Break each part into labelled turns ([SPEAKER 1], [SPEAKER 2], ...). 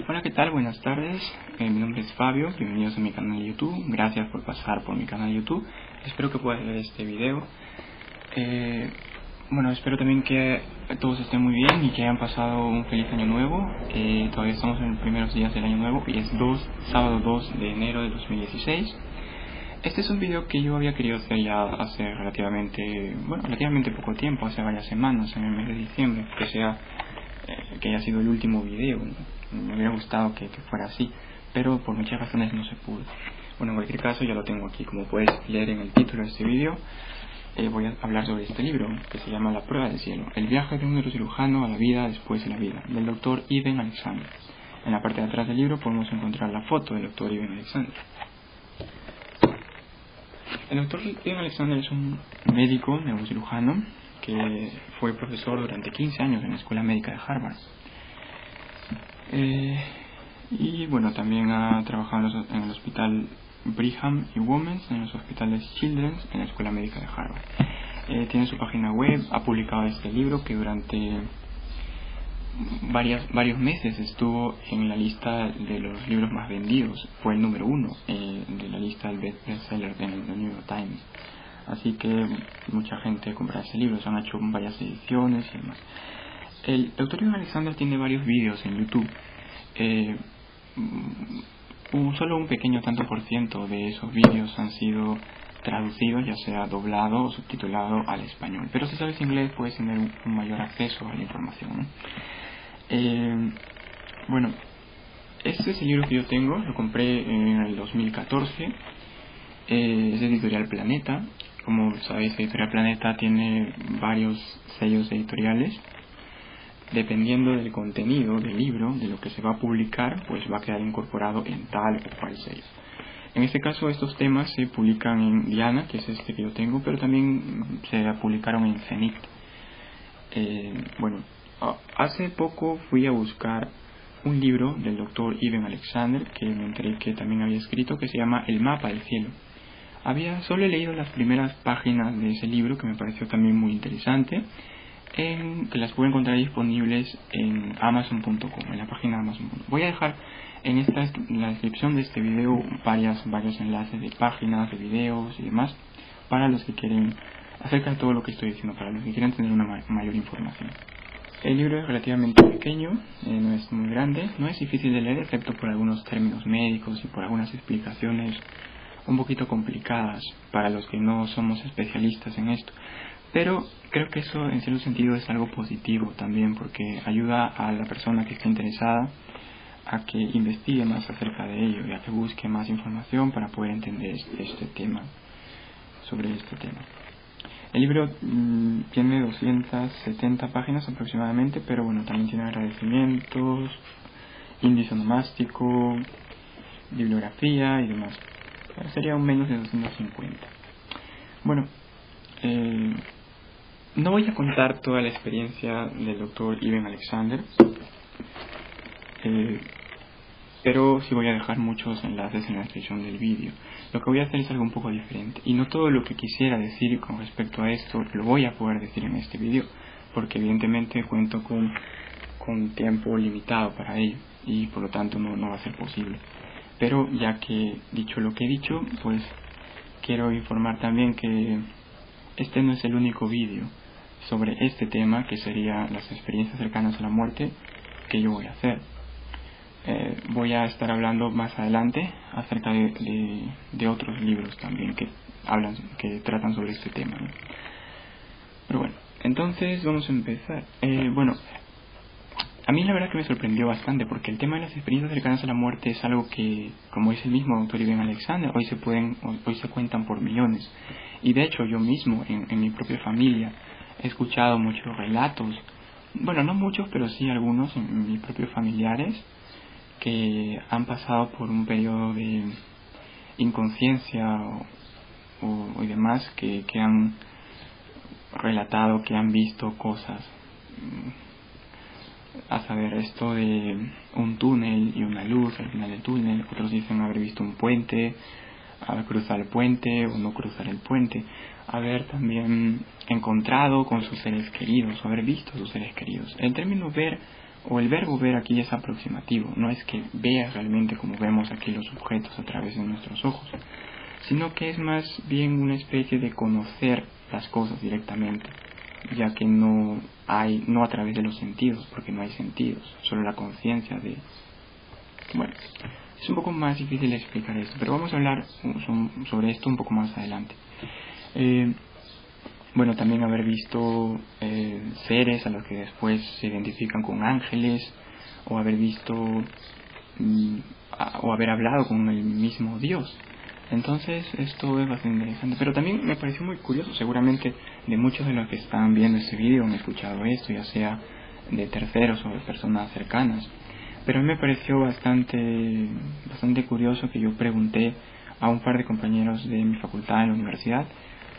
[SPEAKER 1] Hola, ¿qué tal? Buenas tardes. Mi nombre es Fabio. Bienvenidos a mi canal de YouTube. Gracias por pasar por mi canal de YouTube. Espero que puedas ver este video. Espero también que todos estén muy bien y que hayan pasado un feliz año nuevo. Todavía estamos en los primeros días del año nuevo y es sábado 2 de enero de 2016. Este es un video que yo había querido hacer ya hace relativamente poco tiempo, hace varias semanas, en el mes de diciembre, que haya sido el último video. Me hubiera gustado que fuera así, pero por muchas razones no se pudo. Bueno, en cualquier caso ya lo tengo aquí, como puedes leer en el título de este video. Voy a hablar sobre este libro que se llama La prueba del cielo, el viaje de un neurocirujano a la vida después de la vida, del doctor Eben Alexander. En la parte de atrás del libro podemos encontrar la foto del doctor Eben Alexander. El doctor Eben Alexander es un médico neurocirujano que fue profesor durante 15 años en la Escuela Médica de Harvard. También ha trabajado en el hospital Brigham y Women's, en los hospitales Children's, en la Escuela Médica de Harvard. Tiene su página web, ha publicado este libro que durante varios meses estuvo en la lista de los libros más vendidos. Fue el número 1 de la lista del bestseller en el New York Times. Así que mucha gente compra ese libro, se han hecho varias ediciones y demás. El doctor Eben Alexander tiene varios vídeos en YouTube. Solo un pequeño tanto por ciento de esos vídeos han sido traducidos, ya sea doblado o subtitulado al español. Pero si sabes inglés puedes tener un mayor acceso a la información, ¿no? Este es el libro que yo tengo, lo compré en el 2014. Es de Editorial Planeta. Como sabéis, Editorial Planeta tiene varios sellos editoriales. Dependiendo del contenido del libro, de lo que se va a publicar, pues va a quedar incorporado en tal o cual sello. En este caso, estos temas se publican en Diana, que es este que yo tengo, pero también se publicaron en Zenith. Hace poco fui a buscar un libro del doctor Eben Alexander, que me enteré que también había escrito, que se llama El mapa del cielo. Solo he leído las primeras páginas de ese libro, que me pareció también muy interesante, que las puedo encontrar disponibles en Amazon.com, en la página de Amazon.com. Voy a dejar en la descripción de este video varios enlaces de páginas, de videos y demás, para los que quieren, acerca de todo lo que estoy diciendo, para los que quieren tener una mayor información. El libro es relativamente pequeño, no es muy grande, no es difícil de leer, excepto por algunos términos médicos y por algunas explicaciones un poquito complicadas para los que no somos especialistas en esto. Pero creo que eso en cierto sentido es algo positivo también, porque ayuda a la persona que está interesada a que investigue más acerca de ello y a que busque más información para poder entender sobre este tema. El libro tiene 270 páginas aproximadamente, pero también tiene agradecimientos, índice onomástico, bibliografía y demás. Sería un menos de 250. No voy a contar toda la experiencia del doctor Eben Alexander, pero sí voy a dejar muchos enlaces en la descripción del vídeo. Lo que voy a hacer es algo un poco diferente, y no todo lo que quisiera decir con respecto a esto lo voy a poder decir en este vídeo, porque evidentemente cuento con tiempo limitado para ello, y por lo tanto no va a ser posible. Pero ya que dicho lo que he dicho, pues quiero informar también que este no es el único vídeo sobre este tema, que sería las experiencias cercanas a la muerte, que yo voy a hacer. Voy a estar hablando más adelante acerca de otros libros también que tratan sobre este tema, ¿no? Pero entonces vamos a empezar. A mí la verdad que me sorprendió bastante, porque el tema de las experiencias cercanas a la muerte es algo que, como dice el mismo doctor Eben Alexander, hoy se cuentan por millones. Y de hecho yo mismo, en mi propia familia, he escuchado muchos relatos, no muchos, pero sí algunos en mis propios familiares, que han pasado por un periodo de inconsciencia y demás, que han relatado que han visto cosas. A saber, esto de un túnel y una luz al final del túnel. Otros dicen haber visto un puente, haber cruzado el puente o no cruzar el puente, haber también encontrado con sus seres queridos o haber visto a sus seres queridos. El término ver o el verbo ver aquí es aproximativo, no es que veas realmente como vemos aquí los objetos a través de nuestros ojos, sino que es más bien una especie de conocer las cosas directamente, ya que no a través de los sentidos, porque no hay sentidos, solo la conciencia de... Bueno, es un poco más difícil explicar esto, pero vamos a hablar sobre esto un poco más adelante. Bueno, también haber visto seres a los que después se identifican con ángeles, o haber visto o haber hablado con el mismo Dios. Entonces esto es bastante interesante, pero también me pareció muy curioso. Seguramente de muchos de los que están viendo este vídeo han escuchado esto, ya sea de terceros o de personas cercanas, pero a mí me pareció bastante curioso que yo pregunté a un par de compañeros de mi facultad en la universidad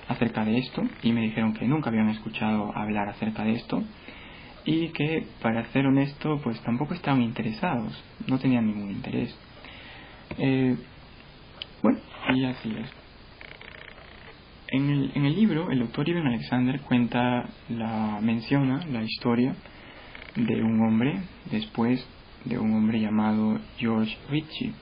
[SPEAKER 1] acerca de esto, y me dijeron que nunca habían escuchado hablar acerca de esto, y que, para ser honesto, pues tampoco estaban interesados, no tenían ningún interés. Bueno, y así es. En el libro, el doctor Eben Alexander menciona la historia de un hombre, después de un hombre llamado George Ritchie,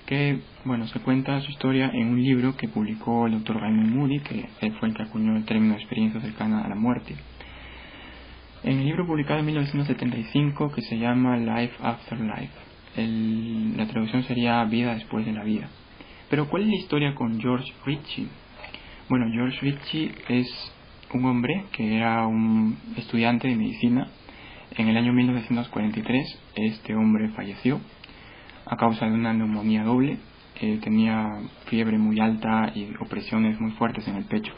[SPEAKER 1] que, bueno, se cuenta su historia en un libro que publicó el doctor Raymond Moody, que fue el que acuñó el término de experiencia cercana a la muerte. En el libro publicado en 1975, que se llama Life After Life, la traducción sería Vida después de la vida. Pero ¿cuál es la historia con George Ritchie? Bueno, George Ritchie es un hombre que era un estudiante de medicina. En el año 1943 este hombre falleció a causa de una neumonía doble. Tenía fiebre muy alta y opresiones muy fuertes en el pecho.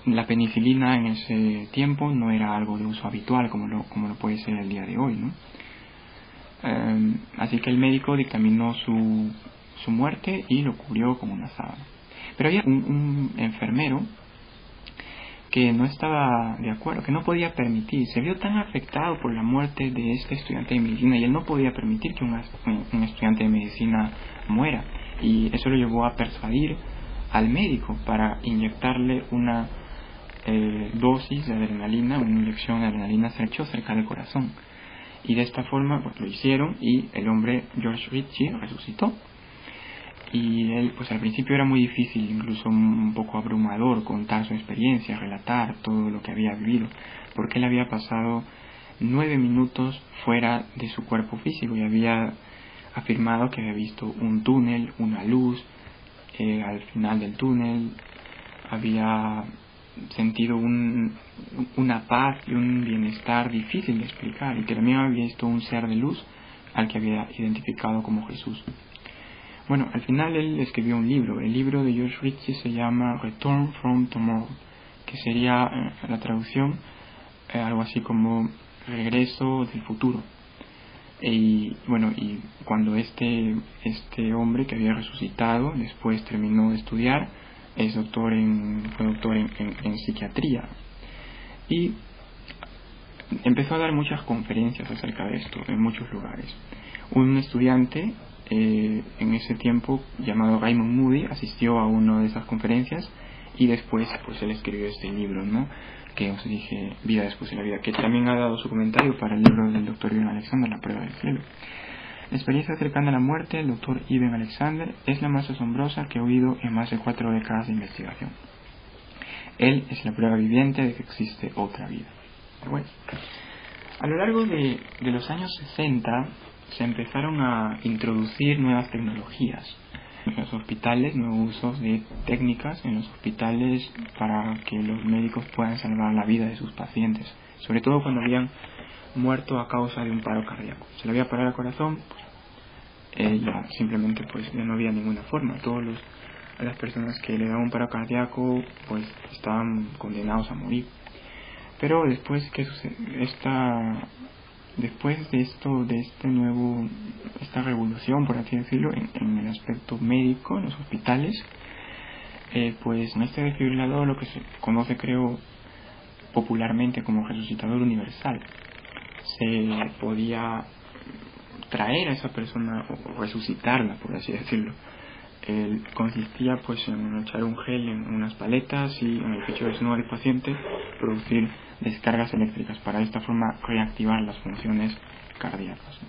[SPEAKER 1] La penicilina en ese tiempo no era algo de uso habitual como lo puede ser el día de hoy, ¿no? Así que el médico dictaminó su muerte y lo cubrió como una sábana. Pero había un enfermero que no estaba de acuerdo, que no podía permitir, se vio tan afectado por la muerte de este estudiante de medicina, y él no podía permitir que un estudiante de medicina muera, y eso lo llevó a persuadir al médico para inyectarle una dosis de adrenalina, una inyección de adrenalina cerca del corazón, y de esta forma pues lo hicieron, y el hombre George Ritchie resucitó. Y él, pues al principio era muy difícil, incluso un poco abrumador, contar su experiencia, relatar todo lo que había vivido, porque él había pasado 9 minutos fuera de su cuerpo físico y había afirmado que había visto un túnel, una luz, al final del túnel había sentido una paz y un bienestar difícil de explicar, y que también había visto un ser de luz al que había identificado como Jesús. Bueno, al final él escribió un libro. El libro de George Ritchie se llama Return from Tomorrow, que sería la traducción algo así como Regreso del futuro. Y bueno, y cuando este hombre que había resucitado después terminó de estudiar, fue doctor en psiquiatría, y empezó a dar muchas conferencias acerca de esto en muchos lugares. Un estudiante en ese tiempo llamado Raymond Moody asistió a una de esas conferencias, y después pues él escribió este libro, ¿no?, que os dije, Vida después de la vida, que también ha dado su comentario para el libro del doctor Eben Alexander, La prueba del cielo. La experiencia cercana a la muerte del doctor Eben Alexander es la más asombrosa que he oído en más de 4 décadas de investigación. Él es la prueba viviente de que existe otra vida. Bueno, a lo largo de los años 60 se empezaron a introducir nuevas tecnologías en los hospitales, nuevos usos de técnicas en los hospitales para que los médicos puedan salvar la vida de sus pacientes, sobre todo cuando habían muerto a causa de un paro cardíaco. Se le había parado el corazón, ya simplemente pues ya no había ninguna forma. A las personas que le daban un paro cardíaco pues estaban condenados a morir. Pero después después de esta revolución, por así decirlo, en el aspecto médico, en los hospitales, pues este desfibrilador, lo que se conoce, creo, popularmente como resucitador universal, se podía traer a esa persona o resucitarla, por así decirlo, consistía pues en echar un gel en unas paletas y en el pecho desnudo del paciente producir descargas eléctricas para de esta forma reactivar las funciones cardíacas.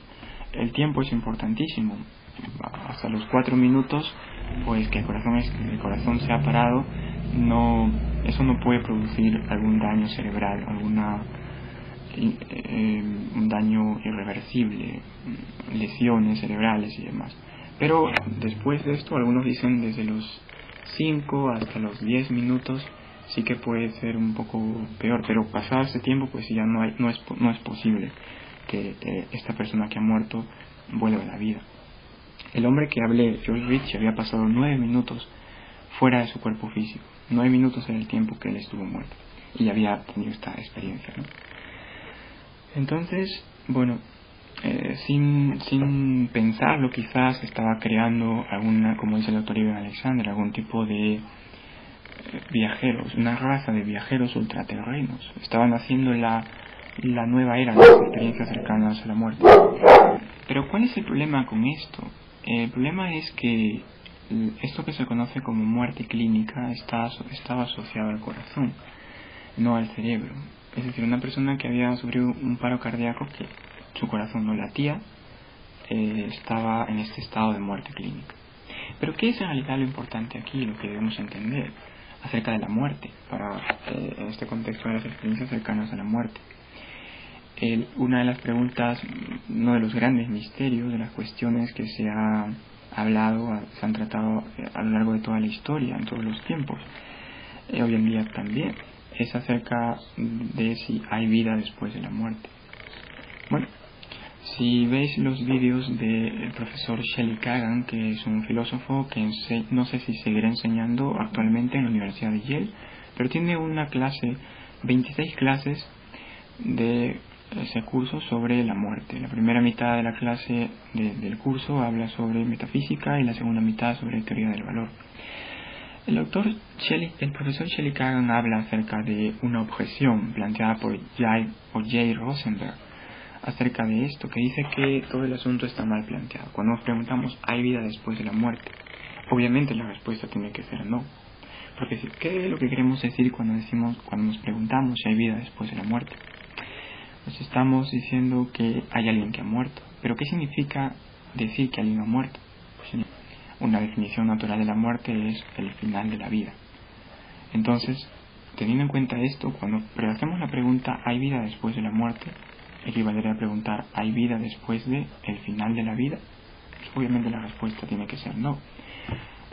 [SPEAKER 1] El tiempo es importantísimo. Hasta los 4 minutos pues que el corazón se ha parado, eso no puede producir algún daño cerebral, un daño irreversible, lesiones cerebrales y demás. Pero después de esto, algunos dicen desde los 5 hasta los 10 minutos sí que puede ser un poco peor, pero pasado ese tiempo pues ya no es posible que esta persona que ha muerto vuelva a la vida. El hombre que hablé, George Ritchie, había pasado 9 minutos fuera de su cuerpo físico. 9 minutos era el tiempo que él estuvo muerto y había tenido esta experiencia, ¿no? Entonces, bueno, sin pensarlo, quizás estaba creando como dice el doctor Ivan Alexander, algún tipo de viajeros, una raza de viajeros ultraterrenos. Estaban haciendo la nueva era de las experiencias cercanas a la muerte. Pero ¿cuál es el problema con esto? El problema es que esto que se conoce como muerte clínica estaba asociado al corazón, no al cerebro. Es decir, una persona que había sufrido un paro cardíaco, que su corazón no latía, estaba en este estado de muerte clínica. Pero ¿qué es en realidad lo importante aquí, lo que debemos entender acerca de la muerte, en este contexto de las experiencias cercanas a la muerte? Una de las preguntas, uno de los grandes misterios de las cuestiones que se ha hablado, se han tratado a lo largo de toda la historia, en todos los tiempos, hoy en día también, es acerca de si hay vida después de la muerte. Bueno, si veis los vídeos del profesor Shelley Kagan, que es un filósofo que no sé si seguirá enseñando actualmente en la Universidad de Yale, pero tiene 26 clases de ese curso sobre la muerte. La primera mitad de la clase del curso habla sobre metafísica y la segunda mitad sobre teoría del valor. El profesor Shelley Kagan habla acerca de una objeción planteada por Jay Rosenberg acerca de esto, que dice que todo el asunto está mal planteado. Cuando nos preguntamos, ¿hay vida después de la muerte? Obviamente la respuesta tiene que ser no. Porque ¿qué es lo que queremos decir cuando nos preguntamos si hay vida después de la muerte? Pues estamos diciendo que hay alguien que ha muerto. ¿Pero qué significa decir que alguien ha muerto? Pues una definición natural de la muerte es el final de la vida. Entonces, teniendo en cuenta esto, cuando hacemos la pregunta ¿hay vida después de la muerte?, equivaldría a preguntar ¿hay vida después de el final de la vida? Pues obviamente la respuesta tiene que ser no.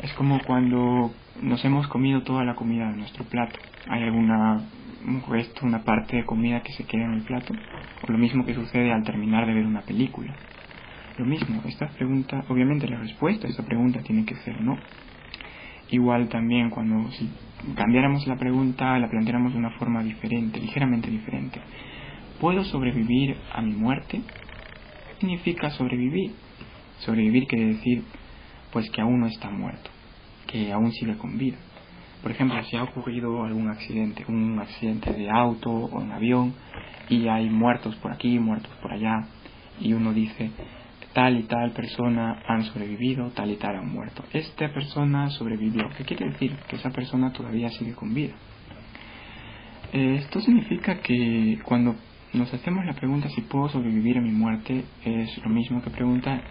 [SPEAKER 1] Es como cuando nos hemos comido toda la comida de nuestro plato. ¿Hay un resto, una parte de comida que se queda en el plato? O lo mismo que sucede al terminar de ver una película. Lo mismo, esta pregunta, obviamente la respuesta a esta pregunta tiene que ser no. Igual también si cambiáramos la pregunta, la planteáramos de una forma diferente, ligeramente diferente. ¿Puedo sobrevivir a mi muerte? ¿Qué significa sobrevivir? Sobrevivir quiere decir pues que aún no está muerto, que aún sigue con vida. Por ejemplo, si ha ocurrido un accidente de auto o en avión, y hay muertos por aquí, muertos por allá, y uno dice, tal y tal persona han sobrevivido, tal y tal han muerto. Esta persona sobrevivió. ¿Qué quiere decir? Que esa persona todavía sigue con vida. Esto significa que cuando nos hacemos la pregunta si puedo sobrevivir a mi muerte, es lo mismo que preguntar,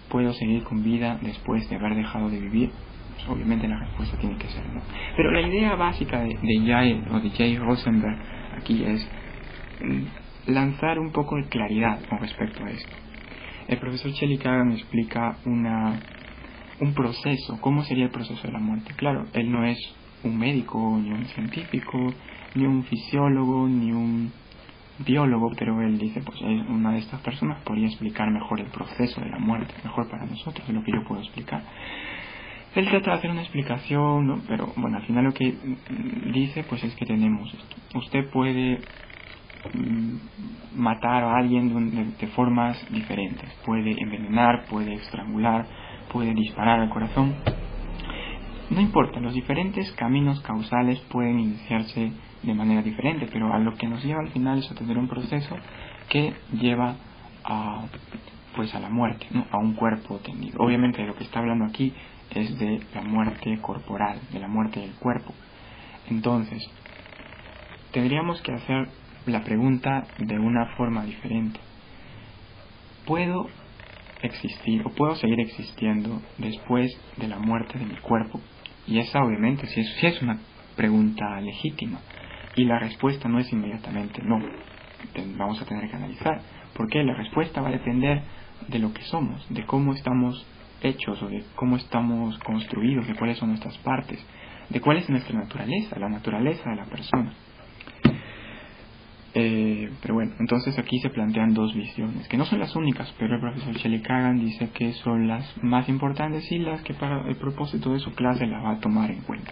[SPEAKER 1] ¿puedo seguir con vida después de haber dejado de vivir? Pues obviamente la respuesta tiene que ser no. Pero la idea básica de Jay Rosenberg aquí es lanzar un poco de claridad con respecto a esto. El profesor Shelley Kagan explica un proceso. ¿Cómo sería el proceso de la muerte? Claro, él no es un médico, ni un científico, ni un fisiólogo, ni un biólogo, pero él dice, pues una de estas personas podría explicar mejor el proceso de la muerte, mejor para nosotros de lo que yo puedo explicar. Él trata de hacer una explicación, ¿no? Pero bueno, al final lo que dice pues es que tenemos esto. Usted puede matar a alguien de formas diferentes. Puede envenenar, puede estrangular, puede disparar al corazón. No importa, los diferentes caminos causales pueden iniciarse de manera diferente, pero a lo que nos lleva al final es a tener un proceso que lleva a pues a la muerte, ¿no? A un cuerpo tendido. Obviamente de lo que está hablando aquí es de la muerte corporal, de la muerte del cuerpo. Entonces, tendríamos que hacer la pregunta de una forma diferente. ¿Puedo existir o puedo seguir existiendo después de la muerte de mi cuerpo? Y esa obviamente sí es una pregunta legítima. Y la respuesta no es inmediatamente no. Vamos a tener que analizar. Porque la respuesta va a depender de lo que somos, de cómo estamos hechos o de cómo estamos construidos, de cuáles son nuestras partes, de cuál es nuestra naturaleza, la naturaleza de la persona. Pero bueno, entonces aquí se plantean dos visiones, que no son las únicas, pero el profesor Shelley Kagan dice que son las más importantes y las que para el propósito de su clase la va a tomar en cuenta,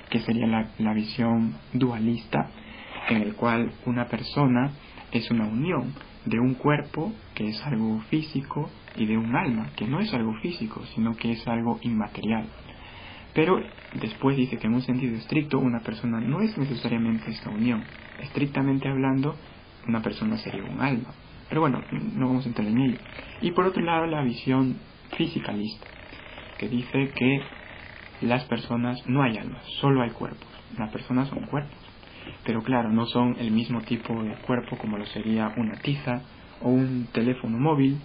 [SPEAKER 1] que sería la visión dualista, en el cual una persona es una unión de un cuerpo, que es algo físico, y de un alma, que no es algo físico, sino que es algo inmaterial. Pero después dice que en un sentido estricto una persona no es necesariamente esta unión. Estrictamente hablando, una persona sería un alma. Pero bueno, no vamos a entrar en ello. Y por otro lado, la visión fisicalista, que dice que las personas no hay almas, solo hay cuerpos. Las personas son cuerpos. Pero claro, no son el mismo tipo de cuerpo como lo sería una tiza o un teléfono móvil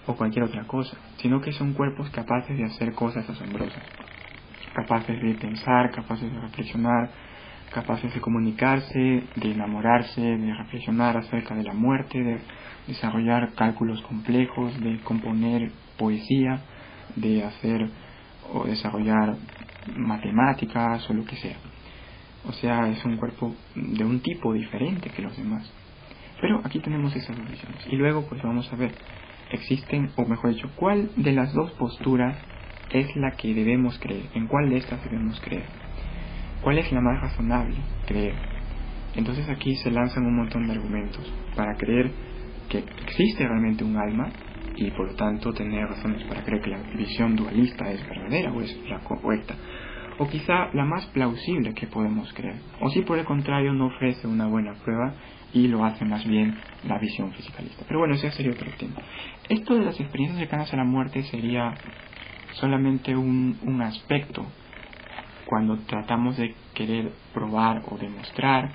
[SPEAKER 1] o cualquier otra cosa, sino que son cuerpos capaces de hacer cosas asombrosas, capaces de pensar, capaces de reflexionar, capaces de comunicarse, de enamorarse, de reflexionar acerca de la muerte, de desarrollar cálculos complejos, de componer poesía, de hacer o desarrollar matemáticas o lo que sea. O sea, es un cuerpo de un tipo diferente que los demás. Pero aquí tenemos esas dos visiones. Y luego pues vamos a ver, existen, o mejor dicho, ¿cuál de las dos posturas es la que debemos creer? ¿En cuál de estas debemos creer? ¿Cuál es la más razonable creer? Entonces aquí se lanzan un montón de argumentos para creer que existe realmente un alma y por lo tanto tener razones para creer que la visión dualista es verdadera o es la correcta. O quizá la más plausible que podemos creer. O si por el contrario no ofrece una buena prueba y lo hace más bien la visión fisicalista. Pero bueno, ese sería otro tema. Esto de las experiencias cercanas a la muerte sería solamente un aspecto cuando tratamos de querer probar o demostrar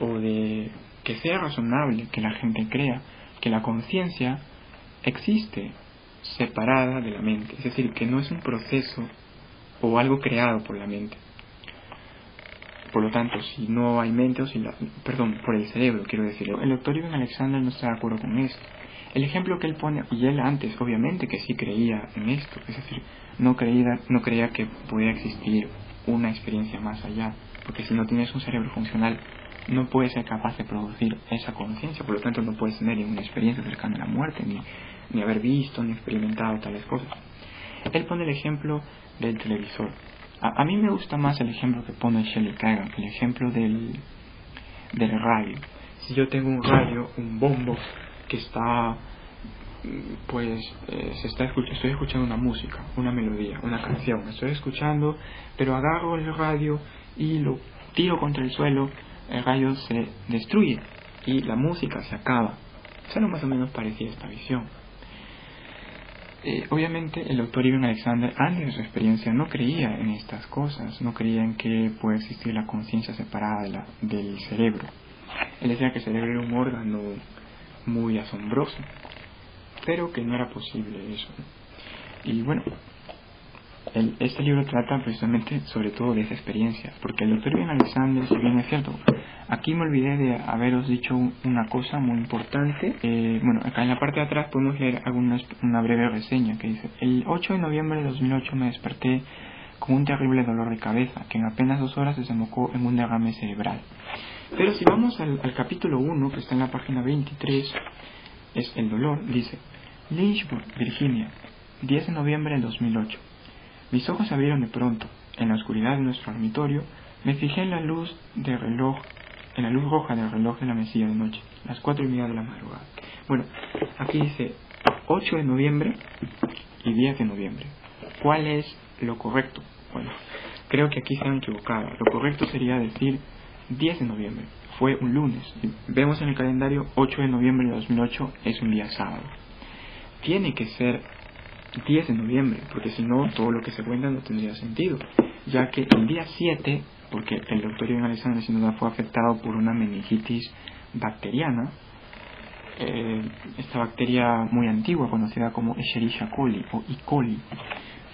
[SPEAKER 1] o de que sea razonable que la gente crea que la conciencia existe separada de la mente. Es decir, que no es un proceso o algo creado por la mente. Por lo tanto, si no hay mente, por el cerebro, quiero decir. El doctor Ivan Alexander no está de acuerdo con esto. El ejemplo que él pone, y él antes, obviamente, que sí creía en esto, es decir, no creía que pudiera existir una experiencia más allá, porque si no tienes un cerebro funcional, no puedes ser capaz de producir esa conciencia, por lo tanto no puedes tener ninguna experiencia cercana a la muerte, ni haber visto, ni experimentado tales cosas. Él pone el ejemplo del televisor. A mí me gusta más el ejemplo que pone Shelley Kagan, el ejemplo del radio. Si yo tengo un radio, un bombo que está, estoy escuchando una música, una melodía, una canción, estoy escuchando, pero agarro el radio y lo tiro contra el suelo, el radio se destruye y la música se acaba. Es algo más o menos parecido a esta visión. Obviamente el doctor Ivan Alexander, antes de su experiencia, no creía en estas cosas, no creía en que puede existir la conciencia separada del cerebro. Él decía que el cerebro era un órgano muy asombroso, pero que no era posible eso. Y bueno, este libro trata precisamente sobre todo de esa experiencia, porque el doctor Ivan Alexander, si bien es cierto, aquí me olvidé de haberos dicho una cosa muy importante. Bueno, acá en la parte de atrás podemos leer una breve reseña que dice: el 8 de noviembre de 2008 me desperté con un terrible dolor de cabeza que en apenas 2 horas desembocó en un derrame cerebral. Pero si vamos al capítulo 1, que está en la página 23, es el dolor, dice: Lynchburg, Virginia, 10 de noviembre del 2008. Mis ojos se abrieron de pronto. En la oscuridad de nuestro dormitorio me fijé en la luz roja del reloj de la mesilla de noche, las 4:30 de la madrugada. Bueno, aquí dice 8 de noviembre y 10 de noviembre. ¿Cuál es lo correcto? Bueno, creo que aquí se han equivocado. Lo correcto sería decir 10 de noviembre. Fue un lunes. Vemos en el calendario 8 de noviembre de 2008 es un día sábado. tiene que ser 10 de noviembre, porque si no, todo lo que se cuenta no tendría sentido, ya que el día 7, porque el doctor Ibn Alexander sin duda fue afectado por una meningitis bacteriana, esta bacteria muy antigua, conocida como Escherichia coli o E. coli,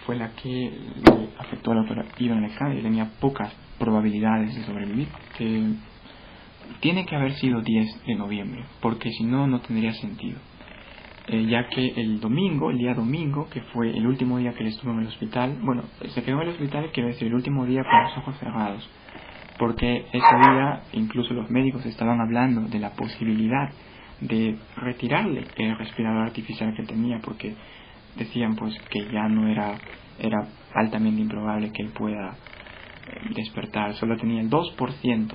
[SPEAKER 1] fue la que le afectó al doctor Ibn Alexander y tenía pocas probabilidades de sobrevivir. Tiene que haber sido 10 de noviembre, porque si no, no tendría sentido. Ya que el día domingo, que fue el último día que él estuvo en el hospital, bueno, se quedó en el hospital, quiero decir, el último día con los ojos cerrados, porque ese día incluso los médicos estaban hablando de la posibilidad de retirarle el respirador artificial que tenía, porque decían pues que ya no era altamente improbable que él pueda despertar, solo tenía el 2%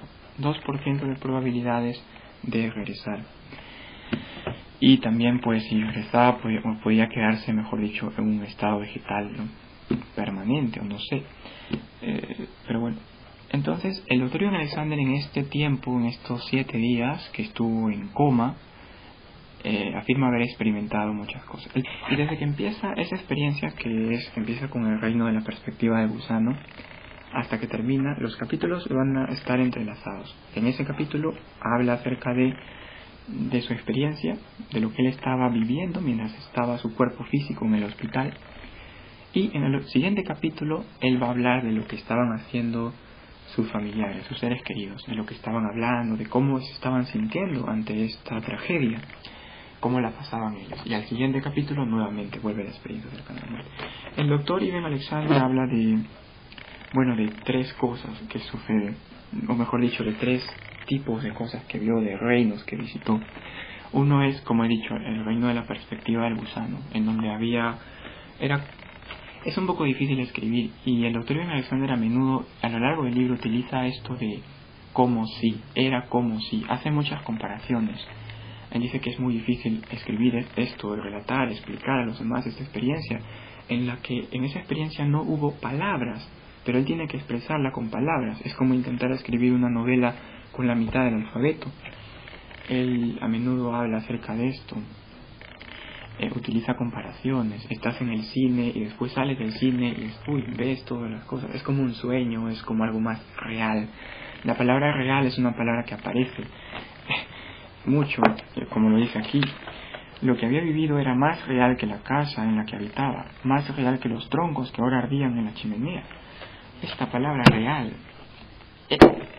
[SPEAKER 1] de probabilidades de regresar. Y también pues si regresaba podía quedarse, mejor dicho, en un estado vegetal, ¿no?, permanente, o no sé. Pero bueno, entonces el doctor Ibn Alexander en este tiempo, en estos 7 días que estuvo en coma, afirma haber experimentado muchas cosas. Y desde que empieza esa experiencia, que empieza con el reino de la perspectiva de gusano, hasta que termina, los capítulos van a estar entrelazados. En ese capítulo habla acerca de su experiencia, de lo que él estaba viviendo mientras estaba su cuerpo físico en el hospital, y en el siguiente capítulo él va a hablar de lo que estaban haciendo sus familiares, sus seres queridos, de lo que estaban hablando, de cómo se estaban sintiendo ante esta tragedia, cómo la pasaban ellos. Y al siguiente capítulo nuevamente vuelve la experiencia cercana a la muerte. El doctor Ibn Alexander habla de 3 cosas que suceden, o mejor dicho, de 3 tipos de cosas que vio, de reinos que visitó. Uno es, como he dicho, el reino de la perspectiva del gusano, en donde es un poco difícil escribir, y el doctor Ibn Alexander a menudo a lo largo del libro utiliza esto de como si, era como si, hace muchas comparaciones. Él dice que es muy difícil escribir esto, relatar, explicar a los demás esta experiencia, en la que en esa experiencia no hubo palabras, pero él tiene que expresarla con palabras. Es como intentar escribir una novela con la mitad del alfabeto. Él a menudo habla acerca de esto, utiliza comparaciones. Estás en el cine y después sales del cine y ves todas las cosas. Es como un sueño, es como algo más real. La palabra real es una palabra que aparece mucho, como lo dice aquí. Lo que había vivido era más real que la casa en la que habitaba, más real que los troncos que ahora ardían en la chimenea. Esta palabra real,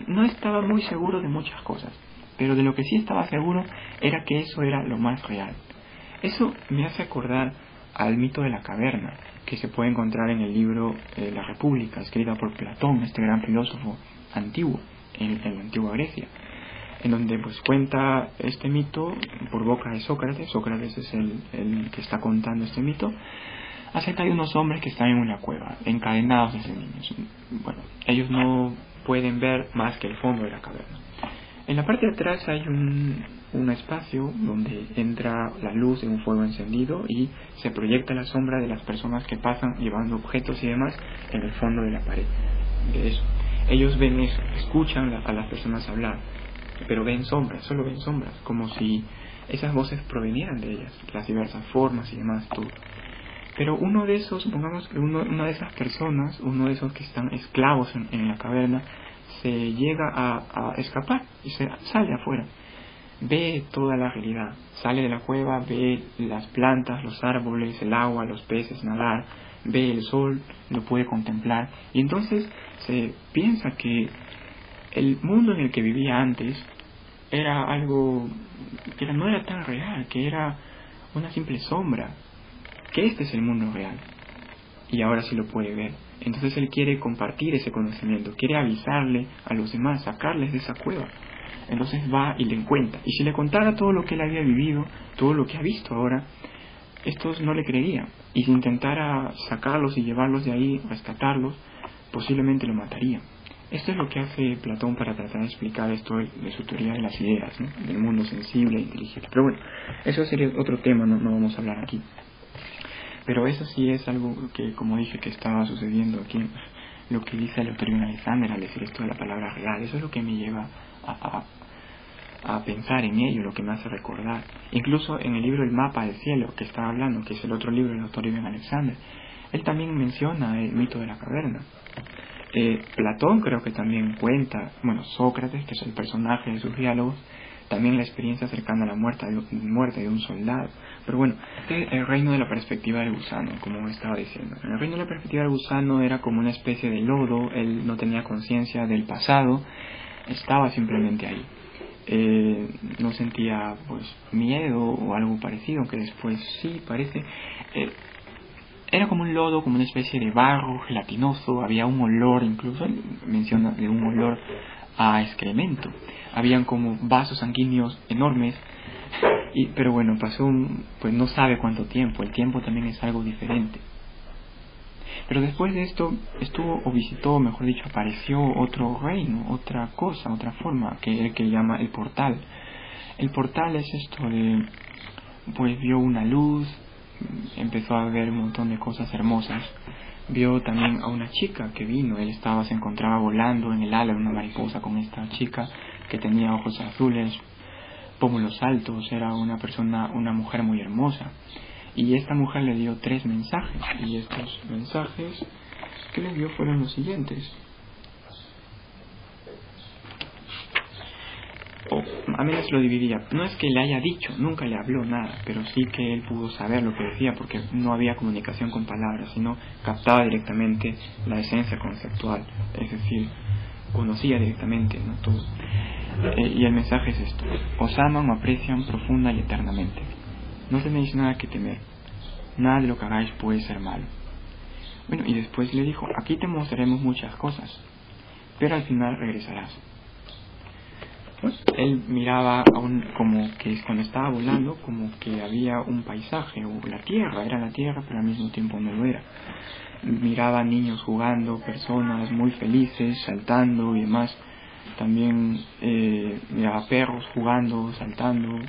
[SPEAKER 1] no estaba muy seguro de muchas cosas, pero de lo que sí estaba seguro era que eso era lo más real. Eso me hace acordar al mito de la caverna, que se puede encontrar en el libro La República, escrita por Platón, este gran filósofo antiguo, en la antigua Grecia, en donde pues cuenta este mito por boca de Sócrates. Sócrates es el que está contando este mito acerca de unos hombres que están en una cueva, encadenados desde niños. Bueno, ellos no pueden ver más que el fondo de la caverna. En la parte de atrás hay un espacio donde entra la luz de un fuego encendido y se proyecta la sombra de las personas que pasan llevando objetos y demás en el fondo de la pared. De eso. Ellos ven eso, escuchan a las personas hablar, pero ven sombras, solo ven sombras, como si esas voces provenieran de ellas, las diversas formas y demás, todo. Pero uno de esos, supongamos que una de esas personas, uno de esos que están esclavos en la caverna, se llega a escapar y se sale afuera. Ve toda la realidad, sale de la cueva, ve las plantas, los árboles, el agua, los peces nadar, ve el sol, lo puede contemplar. Y entonces se piensa que el mundo en el que vivía antes era algo que no era tan real, que era una simple sombra, que este es el mundo real, y ahora sí lo puede ver. Entonces él quiere compartir ese conocimiento, quiere avisarle a los demás, sacarles de esa cueva. Entonces va y le cuenta, y si le contara todo lo que él había vivido, todo lo que ha visto ahora, estos no le creerían, y si intentara sacarlos y llevarlos de ahí, rescatarlos, posiblemente lo matarían. Esto es lo que hace Platón para tratar de explicar esto de su teoría de las ideas, ¿no?, del mundo sensible e inteligente. Pero bueno, eso sería otro tema, no vamos a hablar aquí. Pero eso sí es algo que, como dije, que estaba sucediendo aquí, lo que dice el doctor Ibn Alexander al decir esto de la palabra real. Eso es lo que me lleva a pensar en ello, lo que me hace recordar. Incluso en el libro El mapa del cielo, que estaba hablando, que es el otro libro del autor Ibn Alexander, él también menciona el mito de la caverna. Platón creo que también cuenta, Sócrates, que es el personaje de sus diálogos, también la experiencia cercana a la muerte de un soldado. Pero bueno, el reino de la perspectiva del gusano, como estaba diciendo. El reino de la perspectiva del gusano era como una especie de lodo, él no tenía conciencia del pasado, estaba simplemente ahí. No sentía miedo o algo parecido, aunque después sí parece... Era como un lodo, como una especie de barro gelatinoso, había un olor, incluso menciona de un olor a excremento. Habían como vasos sanguíneos enormes, pero bueno, pasó no sabe cuánto tiempo, el tiempo también es algo diferente. Pero después de esto apareció otro reino, otra cosa, otra forma, que llama el portal. El portal es esto de, vio una luz, empezó a ver un montón de cosas hermosas. Vio también a una chica que vino, se encontraba volando en el ala de una mariposa con esta chica que tenía ojos azules, pómulos altos, era una mujer muy hermosa. Y esta mujer le dio 3 mensajes, y estos mensajes que le dio fueron los siguientes. A menos lo dividía. No es que le haya dicho, nunca le habló nada, pero sí que él pudo saber lo que decía, porque no había comunicación con palabras, sino captaba directamente la esencia conceptual, es decir, conocía directamente, ¿no?, todo. Y el mensaje es esto: os aman o aprecian profunda y eternamente. No tenéis nada que temer, nada de lo que hagáis puede ser malo. Bueno, y después le dijo: aquí te mostraremos muchas cosas, pero al final regresarás. Él miraba como que cuando estaba volando, como que había un paisaje, o era la tierra, pero al mismo tiempo no lo era. Miraba niños jugando, personas muy felices, saltando y demás. También miraba perros jugando, saltando,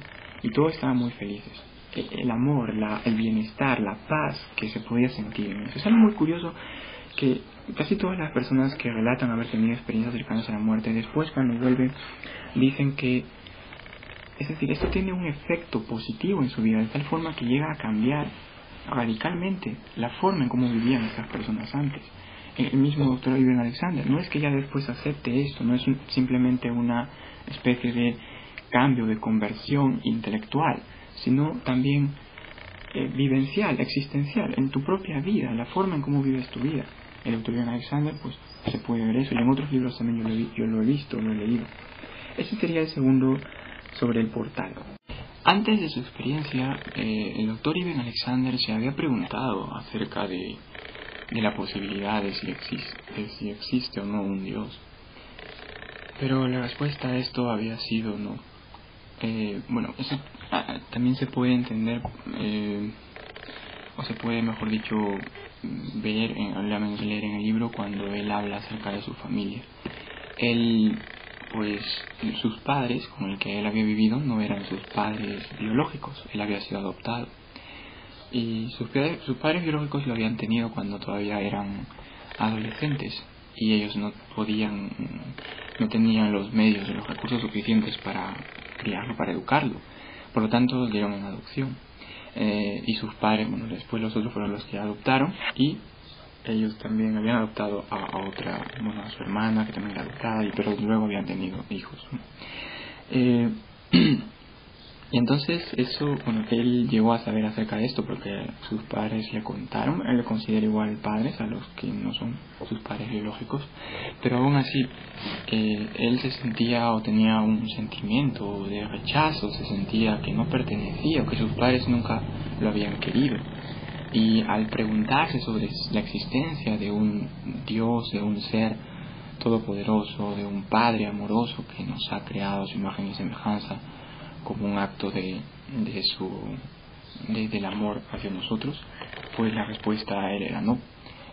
[SPEAKER 1] y todos estaban muy felices. El amor, el bienestar, la paz que se podía sentir en eso. Es algo muy curioso que casi todas las personas que relatan haber tenido experiencias cercanas a la muerte, después cuando vuelven dicen que, es decir, esto tiene un efecto positivo en su vida, de tal forma que llega a cambiar radicalmente la forma en cómo vivían estas personas antes. El mismo doctor Ibn Alexander, no es que ya después acepte esto, no es simplemente una especie de cambio, de conversión intelectual, sino también vivencial, existencial, en tu propia vida, la forma en cómo vives tu vida. El doctor Ibn Alexander, se puede ver eso, y en otros libros también yo lo he visto, lo he leído. Ese sería el segundo, sobre el portal. Antes de su experiencia, el doctor Ibn Alexander se había preguntado acerca de la posibilidad de si existe o no un Dios. Pero la respuesta a esto había sido no. Eso también se puede entender, o se puede, mejor dicho, leer en el libro cuando él habla acerca de su familia. Sus padres, con el que él había vivido, no eran sus padres biológicos, él había sido adoptado. Y sus padres biológicos lo habían tenido cuando todavía eran adolescentes, y ellos no tenían los medios, los recursos suficientes para criarlo, para educarlo. Por lo tanto, lo dieron en adopción. Y sus padres, después los otros fueron los que adoptaron, y ellos también habían adoptado a otra, a su hermana, que también era adoptada, pero luego habían tenido hijos. Y entonces eso, él llegó a saber acerca de esto porque sus padres le contaron. Él le considera igual padres a los que no son sus padres biológicos, pero aún así él se sentía, o tenía un sentimiento de rechazo, se sentía que no pertenecía, o que sus padres nunca lo habían querido. Y al preguntarse sobre la existencia de un Dios, de un ser todopoderoso, de un Padre amoroso que nos ha creado a su imagen y semejanza, como un acto del amor hacia nosotros, pues la respuesta a él era no.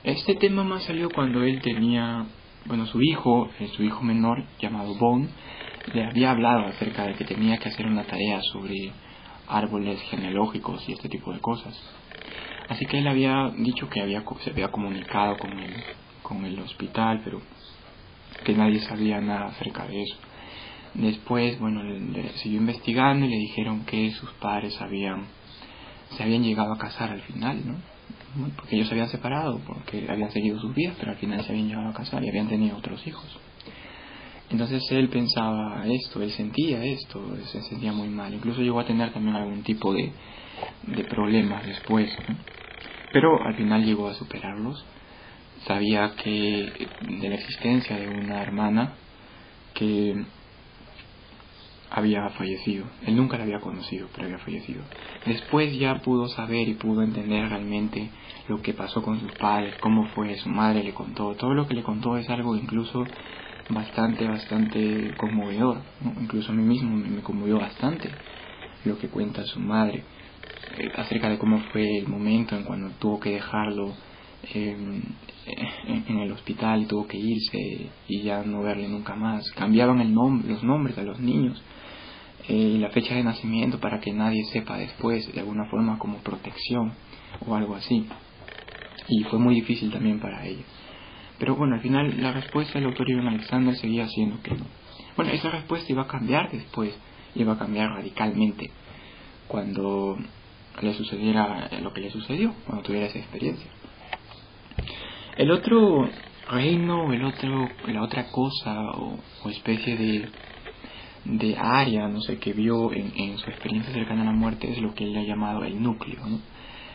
[SPEAKER 1] Este tema más salió cuando él tenía, su hijo menor, llamado Bone, le había hablado acerca de que tenía que hacer una tarea sobre árboles genealógicos y este tipo de cosas. Así que él había dicho que se había comunicado con el hospital, pero que nadie sabía nada acerca de eso. Después, bueno, le siguió investigando y le dijeron que sus padres se habían llegado a casar al final, ¿no? Porque ellos se habían separado, porque habían seguido sus vidas, pero al final se habían llegado a casar y habían tenido otros hijos. Entonces él pensaba esto, él sentía esto, se sentía muy mal. Incluso llegó a tener también algún tipo de problemas después, ¿no? Pero al final llegó a superarlos. Sabía que de la existencia de una hermana que había fallecido. Él nunca la había conocido, pero había fallecido. Después ya pudo saber y pudo entender realmente lo que pasó con sus padres, cómo fue, su madre le contó. Todo lo que le contó es algo incluso bastante conmovedor, ¿no? Incluso a mí mismo me conmovió bastante lo que cuenta su madre acerca de cómo fue el momento en cuando tuvo que dejarlo en el hospital y tuvo que irse y ya no verle nunca más. Cambiaban los nombres a los niños y la fecha de nacimiento para que nadie sepa después, de alguna forma como protección o algo así. Y fue muy difícil también para ella. Pero bueno, al final la respuesta del doctor Ivan Alexander seguía siendo que no. Bueno, esa respuesta iba a cambiar después, iba a cambiar radicalmente cuando le sucediera lo que le sucedió, cuando tuviera esa experiencia. El otro reino, la otra cosa o especie de área, no sé, que vio en su experiencia cercana a la muerte es lo que él ha llamado el núcleo, ¿no?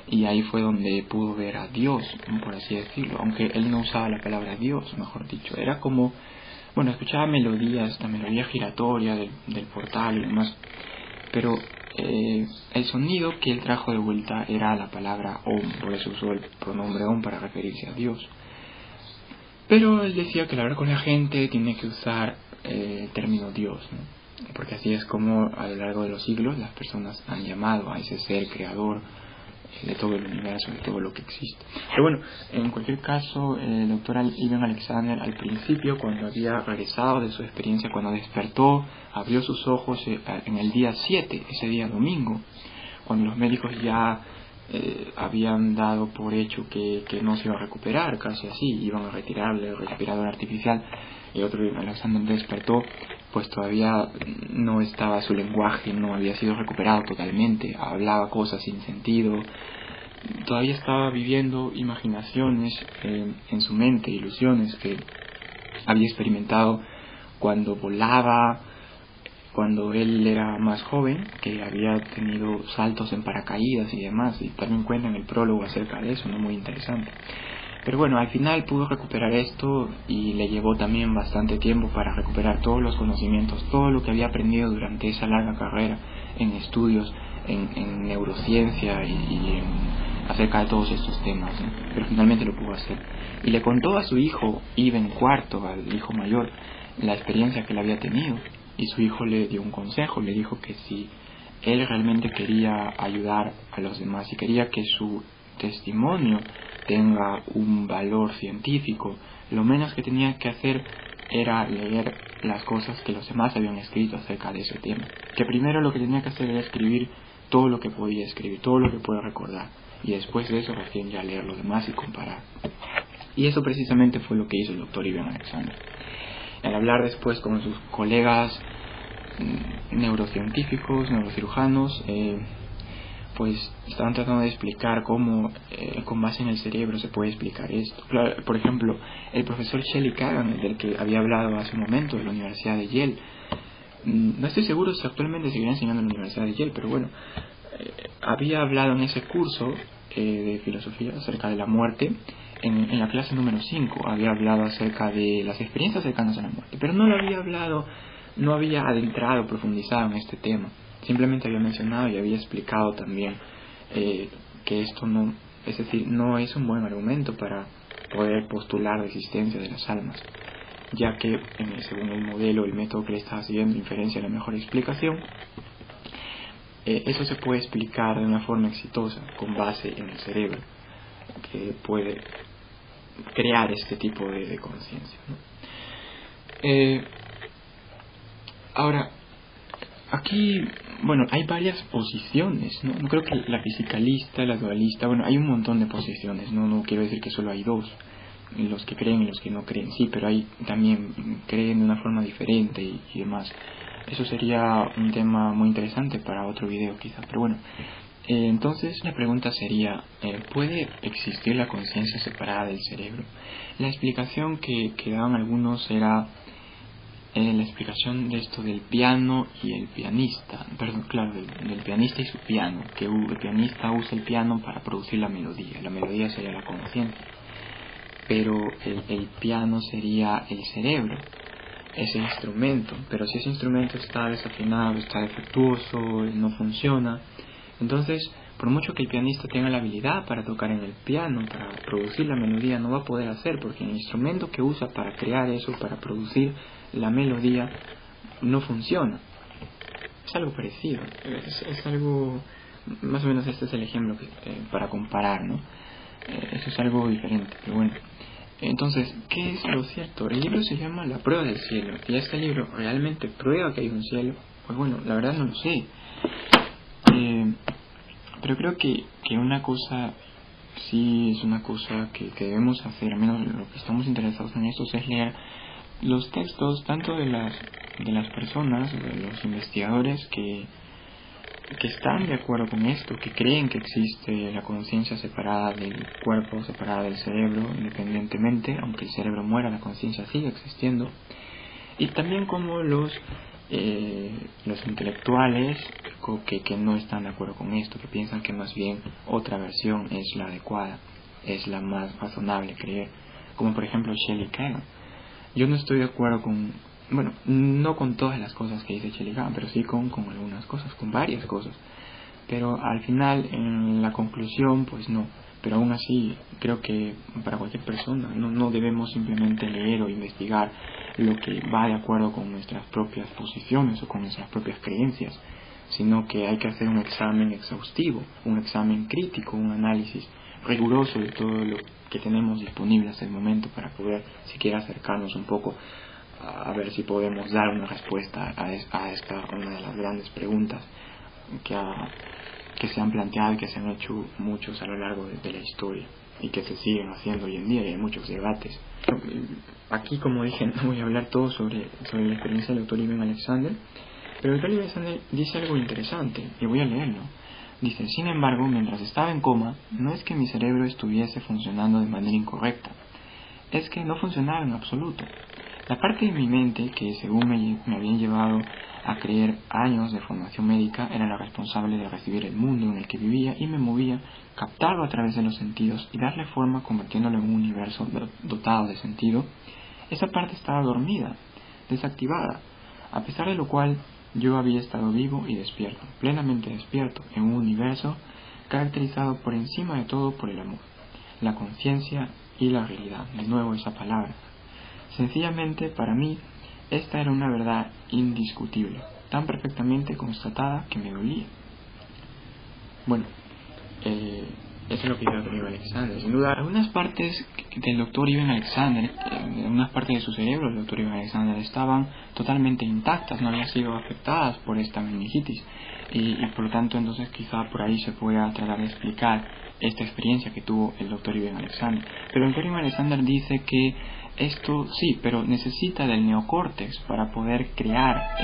[SPEAKER 1] Y ahí fue donde pudo ver a Dios, ¿no? Por así decirlo, aunque él no usaba la palabra Dios, mejor dicho, era como, bueno, escuchaba melodías, la melodía giratoria del portal y demás, pero el sonido que él trajo de vuelta era la palabra Om, por eso usó el pronombre Om para referirse a Dios. Pero él decía que al hablar con la gente tiene que usar el término Dios, ¿no? Porque así es como a lo largo de los siglos las personas han llamado a ese ser creador de todo el universo, de todo lo que existe. Pero bueno, en cualquier caso, el doctor Ivan Alexander al principio, cuando había regresado de su experiencia, cuando despertó, abrió sus ojos en el día 7, ese día domingo, cuando los médicos ya habían dado por hecho que no se iba a recuperar, casi así, iban a retirarle el respirador artificial, y otro Alexander despertó, pues todavía no estaba su lenguaje, no había sido recuperado totalmente, hablaba cosas sin sentido, todavía estaba viviendo imaginaciones en su mente, ilusiones que había experimentado cuando volaba, cuando él era más joven, que había tenido saltos en paracaídas y demás, y también cuenta en el prólogo acerca de eso, ¿no? Muy interesante. Pero bueno, al final pudo recuperar esto y le llevó también bastante tiempo para recuperar todos los conocimientos, todo lo que había aprendido durante esa larga carrera en estudios, en neurociencia y acerca de todos estos temas, ¿no? Pero finalmente lo pudo hacer. Y le contó a su hijo, Ivan IV, al hijo mayor, la experiencia que él había tenido. Y su hijo le dio un consejo, le dijo que si él realmente quería ayudar a los demás y quería que su testimonio tenga un valor científico, lo menos que tenía que hacer era leer las cosas que los demás habían escrito acerca de ese tema. Que primero lo que tenía que hacer era escribir todo lo que podía escribir, todo lo que pueda recordar, y después de eso recién ya leer lo demás y comparar. Y eso precisamente fue lo que hizo el doctor Ivan Alexander. Al hablar después con sus colegas neurocientíficos, neurocirujanos, pues estaban tratando de explicar cómo con base en el cerebro se puede explicar esto. Claro, por ejemplo, el profesor Shelley Kagan, del que había hablado hace un momento, de la Universidad de Yale, no estoy seguro si actualmente seguirá enseñando en la Universidad de Yale, pero bueno, había hablado en ese curso de filosofía acerca de la muerte. En la clase número 5 había hablado acerca de las experiencias cercanas a la muerte, pero no lo había hablado, no había adentrado, profundizado en este tema. Simplemente había mencionado y había explicado también que esto no, es decir, no es un buen argumento para poder postular la existencia de las almas, ya que según el modelo, el método que le estaba siguiendo, inferencia la mejor explicación, eso se puede explicar de una forma exitosa con base en el cerebro, que puede crear este tipo de conciencia, ¿no? Ahora, aquí, bueno, hay varias posiciones, ¿no? No creo que la fisicalista, la dualista, bueno, hay un montón de posiciones, no quiero decir que solo hay dos, los que creen y los que no creen, sí, pero hay también creen de una forma diferente y demás. Eso sería un tema muy interesante para otro video quizá, pero bueno. Entonces la pregunta sería, ¿puede existir la conciencia separada del cerebro? La explicación que daban algunos era la explicación de esto del piano y el pianista, perdón, claro, del pianista y su piano, que el pianista usa el piano para producir la melodía sería la conciencia, pero el piano sería el cerebro, ese instrumento, pero si ese instrumento está desafinado, está defectuoso, no funciona, entonces por mucho que el pianista tenga la habilidad para tocar en el piano, para producir la melodía, no va a poder hacer, porque el instrumento que usa para crear eso, para producir la melodía, no funciona. Es algo parecido, es algo, más o menos este es el ejemplo para comparar, ¿no? Eso es algo diferente, pero bueno. Entonces, ¿qué es lo cierto? El libro se llama La prueba del cielo, y este libro realmente prueba que hay un cielo. Pues bueno, la verdad no lo sé. Pero creo que una cosa sí es una cosa que debemos hacer, al menos lo que estamos interesados en esto, es leer los textos tanto de las personas, de los investigadores que están de acuerdo con esto, que creen que existe la conciencia separada del cuerpo, separada del cerebro, independientemente, aunque el cerebro muera, la conciencia sigue existiendo, y también como los intelectuales que no están de acuerdo con esto, que piensan que más bien otra versión es la adecuada, es la más razonable creer, como por ejemplo Shelley Kagan. Yo no estoy de acuerdo no con todas las cosas que dice Shelley Kagan, pero sí con algunas cosas, con varias cosas, pero al final en la conclusión pues no. Pero aún así creo que para cualquier persona no debemos simplemente leer o investigar lo que va de acuerdo con nuestras propias posiciones o con nuestras propias creencias, sino que hay que hacer un examen exhaustivo, un examen crítico, un análisis riguroso de todo lo que tenemos disponible hasta el momento para poder siquiera acercarnos un poco a ver si podemos dar una respuesta a esta, una de las grandes preguntas que se han planteado y que se han hecho muchos a lo largo de la historia y que se siguen haciendo hoy en día, y hay muchos debates. Aquí, como dije, no voy a hablar todo sobre la experiencia del doctor Ivan Alexander, pero el doctor Ivan Alexander dice algo interesante y voy a leerlo. Dice: sin embargo, mientras estaba en coma, no es que mi cerebro estuviese funcionando de manera incorrecta, es que no funcionaba en absoluto. La parte de mi mente que, según me habían llevado a creer años de formación médica, era la responsable de recibir el mundo en el que vivía y me movía, captarlo a través de los sentidos y darle forma convirtiéndolo en un universo dotado de sentido, esa parte estaba dormida, desactivada, a pesar de lo cual yo había estado vivo y despierto, plenamente despierto, en un universo caracterizado por encima de todo por el amor, la conciencia y la realidad. De nuevo esa palabra. Sencillamente, para mí, esta era una verdad indiscutible, tan perfectamente constatada que me dolía. Bueno, eso es lo que dijo el doctor Ivan Alexander. Sin duda, algunas partes del doctor Ivan Alexander, algunas partes de su cerebro del doctor Ivan Alexander estaban totalmente intactas, no habían sido afectadas por esta meningitis. Y por lo tanto, entonces quizá por ahí se pueda tratar de explicar esta experiencia que tuvo el doctor Ivan Alexander. Pero el doctor Ivan Alexander dice que esto sí, pero necesita del neocórtex para poder crear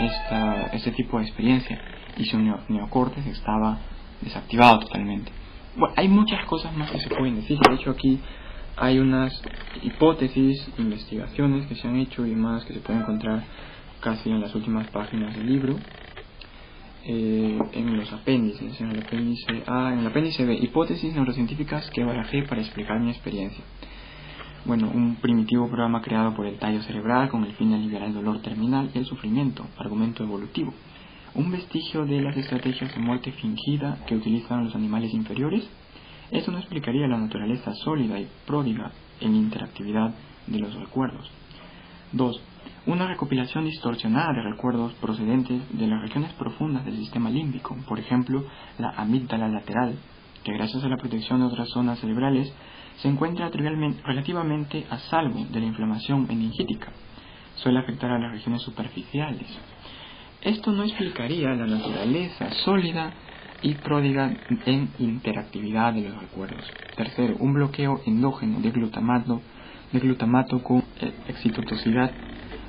[SPEAKER 1] este tipo de experiencia, y su neocórtex estaba desactivado totalmente. Bueno, hay muchas cosas más que se pueden decir. De hecho, aquí hay unas hipótesis, investigaciones que se han hecho y más que se pueden encontrar casi en las últimas páginas del libro, en los apéndices, en el apéndice A, en el apéndice B, hipótesis neurocientíficas que barajé para explicar mi experiencia. Bueno, un primitivo programa creado por el tallo cerebral con el fin de aliviar el dolor terminal y el sufrimiento, argumento evolutivo. Un vestigio de las estrategias de muerte fingida que utilizan los animales inferiores. Eso no explicaría la naturaleza sólida y pródiga en interactividad de los recuerdos. 2. Una recopilación distorsionada de recuerdos procedentes de las regiones profundas del sistema límbico, por ejemplo, la amígdala lateral, que gracias a la protección de otras zonas cerebrales se encuentra relativamente a salvo de la inflamación meningítica. Suele afectar a las regiones superficiales. Esto no explicaría la naturaleza sólida y pródiga en interactividad de los recuerdos. 3. Un bloqueo endógeno de glutamato con excitotoxicidad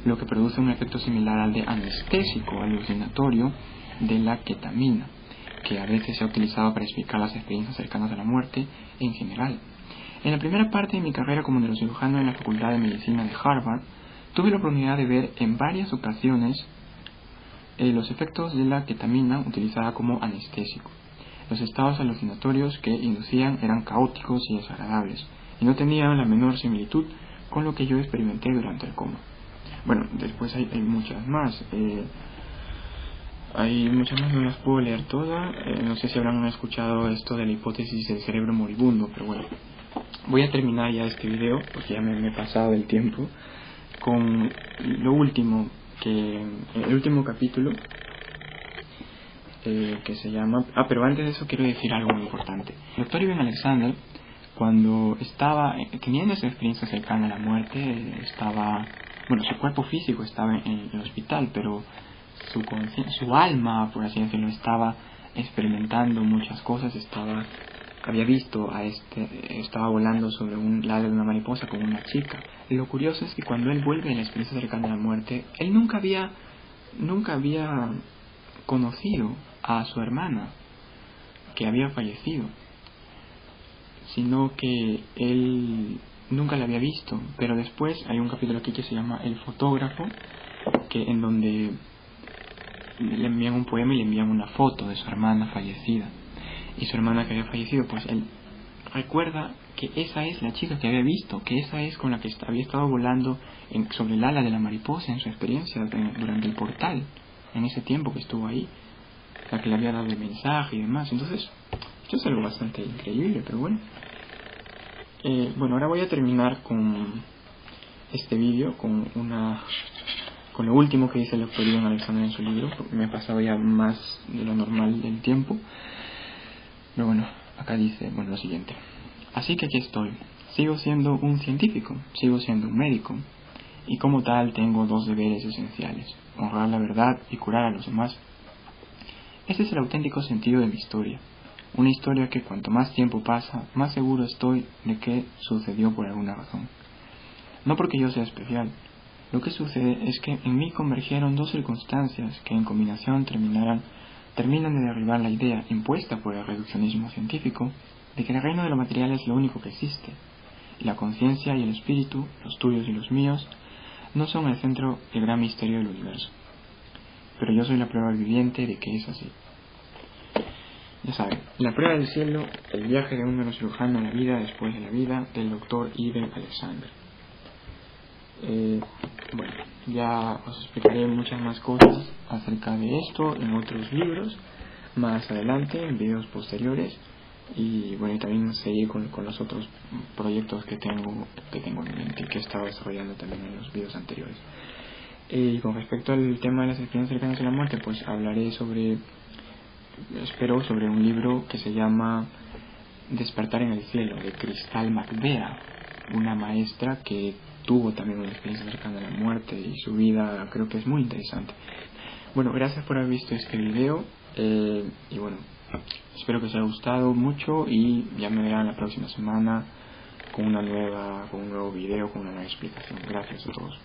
[SPEAKER 1] lo que produce un efecto similar al de anestésico alucinatorio de la ketamina, que a veces se ha utilizado para explicar las experiencias cercanas a la muerte en general. En la primera parte de mi carrera como neurocirujano en la Facultad de Medicina de Harvard, tuve la oportunidad de ver en varias ocasiones los efectos de la ketamina utilizada como anestésico. Los estados alucinatorios que inducían eran caóticos y desagradables, y no tenían la menor similitud con lo que yo experimenté durante el coma. Bueno, después hay muchas más. Hay muchas más, no las puedo leer todas. No sé si habrán escuchado esto de la hipótesis del cerebro moribundo, pero bueno. Voy a terminar ya este video, porque ya me he pasado del tiempo, con lo último, el último capítulo, que se llama... pero antes de eso quiero decir algo muy importante. El doctor Ivan Alexander, cuando estaba teniendo esa experiencia cercana a la muerte, su cuerpo físico estaba en el hospital, pero su alma, por así decirlo, estaba experimentando muchas cosas. Había visto estaba volando sobre un ala de una mariposa con una chica. Y lo curioso es que cuando él vuelve en la experiencia cercana a la muerte, él nunca había conocido a su hermana que había fallecido, sino que él nunca la había visto. Pero después hay un capítulo aquí que se llama El fotógrafo, en donde le envían un poema y le envían una foto de su hermana fallecida. Y su hermana que había fallecido, pues él recuerda que esa es la chica que había visto, que esa es con la que había estado volando sobre el ala de la mariposa en su experiencia durante el portal, en ese tiempo que estuvo ahí, la que le había dado el mensaje y demás. Entonces, esto es algo bastante increíble, pero bueno. Ahora voy a terminar con este vídeo, con lo último que dice el doctor Ivan Alexander en su libro, porque me he pasado ya más de lo normal del tiempo. Pero bueno, acá dice, lo siguiente. Así que aquí estoy. Sigo siendo un científico, sigo siendo un médico, y como tal tengo dos deberes esenciales: honrar la verdad y curar a los demás. Ese es el auténtico sentido de mi historia. Una historia que cuanto más tiempo pasa, más seguro estoy de que sucedió por alguna razón. No porque yo sea especial. Lo que sucede es que en mí convergieron dos circunstancias que en combinación terminan de derribar la idea impuesta por el reduccionismo científico de que el reino de lo material es lo único que existe. La conciencia y el espíritu, los tuyos y los míos, no son el centro y el gran misterio del universo. Pero yo soy la prueba viviente de que es así. Ya saben, La prueba del cielo, el viaje de un neurocirujano a la vida después de la vida, del doctor Ivan Alexander. Ya os explicaré muchas más cosas acerca de esto en otros libros más adelante, en videos posteriores, y también seguir con los otros proyectos que tengo en mente, que he estado desarrollando también en los videos anteriores. Y con respecto al tema de las experiencias cercanas a la muerte, pues hablaré sobre un libro que se llama Despertar en el cielo, de Crystal McBea, una maestra que tuvo también una experiencia cercana a la muerte, y su vida creo que es muy interesante. Gracias por haber visto este video, espero que os haya gustado mucho, y ya me verán la próxima semana con un nuevo video, con una nueva explicación. Gracias a todos.